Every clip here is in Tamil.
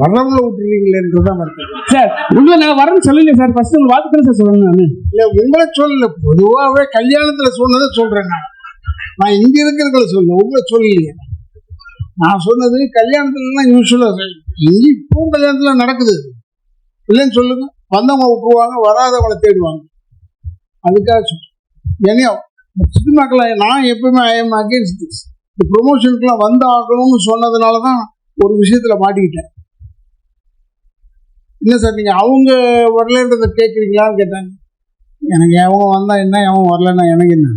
வர்றவங்கள விட்டுருவீங்களேன்றதான் வருது சார். உங்களை நான் வரேன்னு சொல்லல சார். ஃபர்ஸ்ட் உங்க வாழ்த்துக்கள் சார் சொல்லணும். நான் இல்ல உங்களை சொல்லல, பொதுவாகவே கல்யாணத்துல சொன்னதை சொல்றேன். நான் இங்க இருக்கிறவங்களை சொல்ல, உங்களை சொல்லலையே. நான் சொன்னது கல்யாணத்துலலாம் யூஸ்வலா இங்க இப்பவும் கல்யாணத்துல நடக்குது இல்லைன்னு சொல்லுங்க. வந்தவங்க விட்டுருவாங்க, வராதவங்களை தேடுவாங்க. அதுக்காக சொல்றேன். ஏன்னா சினிமாக்கெல்லாம் நான் எப்பவுமே ஐஎம் அகேன்ஸ்ட் திஸ். இந்த ப்ரொமோஷனுக்குலாம் வந்து ஆகணும்னு சொன்னதுனால தான் ஒரு விஷயத்துல மாட்டிக்கிட்டேன். என்ன சார் நீங்க அவங்க வரலன்றதை கேட்குறீங்களான்னு கேட்டாங்க. எனக்கு எவன் வந்தா என்ன, எவன் வரலன்னா எனக்கு என்ன,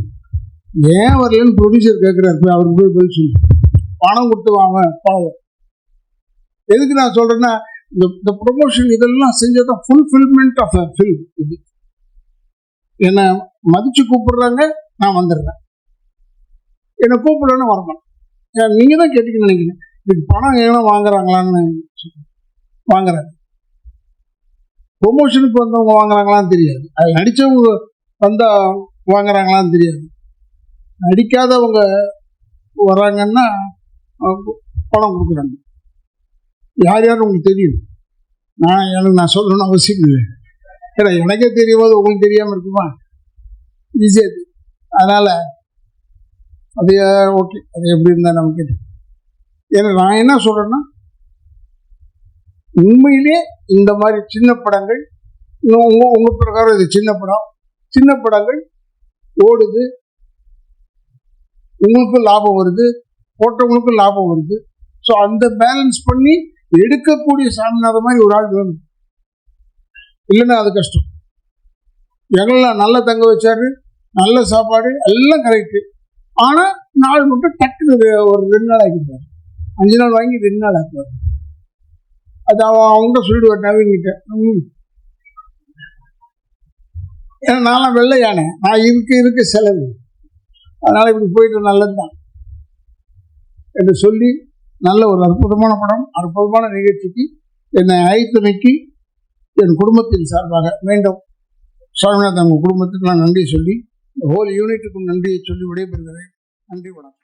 ஏன் வரலன்னு ப்ரொடியூசர் கேட்குறாரு. அவருக்கு போய் பதில் சொல்லு, பணம் கொடுத்து வாங்க பாவம். எதுக்கு நான் சொல்றேன்னா, இந்த ப்ரொமோஷன் இதெல்லாம் செஞ்சதான் ஃபுல்ஃபில்மெண்ட் ஆஃப் அ ஃபில்ம். இது என்னை மதிச்சு கூப்பிடுறாங்க, நான் வந்துடுறேன். என்னை கூப்பிடலன்னு வரமாட்டேன். நீங்க தான் கேட்டீங்கன்னு நினைக்கிறேன். இதுக்கு பணம் ஏன்னா வாங்குறாங்களான்னு. வாங்குறாங்க. ப்ரொமோஷனுக்கு வந்தவங்க வாங்குறாங்களான்னு தெரியாது, அது நடிச்சவங்க வந்தா வாங்குறாங்களான்னு தெரியாது. நடிக்காதவங்க வராங்கன்னா பணம் கொடுக்குறாங்க. யார் யாரும் உங்களுக்கு தெரியும். நான் சொல்லணும்னு அவசியம் இல்லை. ஏன்னா எனக்கே தெரியும் போது உங்களுக்கு தெரியாமல் இருக்குமா? ஈஸியாக. அதனால் அது ஓகே, அது எப்படி இருந்தால் நமக்கு. ஏன்னா நான் என்ன சொல்கிறேன்னா, உண்மையிலே இந்த மாதிரி சின்ன படங்கள், உங்கள் பிரகாரம் இது சின்ன படங்கள் ஓடுது, உங்களுக்கும் லாபம் வருது, போட்டவங்களுக்கும் லாபம் வருது. ஸோ அந்த பேலன்ஸ் பண்ணி எடுக்கக்கூடிய சாமிநாத மாதிரி ஒரு ஆள் வேணும். இல்லைன்னா அது கஷ்டம். எங்கெல்லாம் நல்லா தங்க வச்சாரு, நல்ல சாப்பாடு எல்லாம் கரெக்டு. ஆனால் நாள் மட்டும் டக்குன்னு ஒரு 2 நாள் ஆக்கிப்பாரு. 5 நாள் வாங்கி 2 நாள் ஆக்குவார். அது அவங்க சொல்லிடுவார் நவீன்கிட்ட. ஏன்னா நான்லாம் வெள்ளை யானை, நான் இருக்க செலவு, அதனால் இப்படி போயிட்டு நல்லது தான் என்று சொல்லி, நல்ல ஒரு அற்புதமான படம், அற்புதமான நிகழ்ச்சிக்கு என்னை அழைத்தமைக்கு என் குடும்பத்தின் சார்பாக மீண்டும் சாமிநாதன் உங்கள் குடும்பத்துக்கு நான் நன்றி சொல்லி, ஹோல் யூனிட்டுக்கும் நன்றியை சொல்லி விடைபெறுகிறேன். நன்றி, வணக்கம்.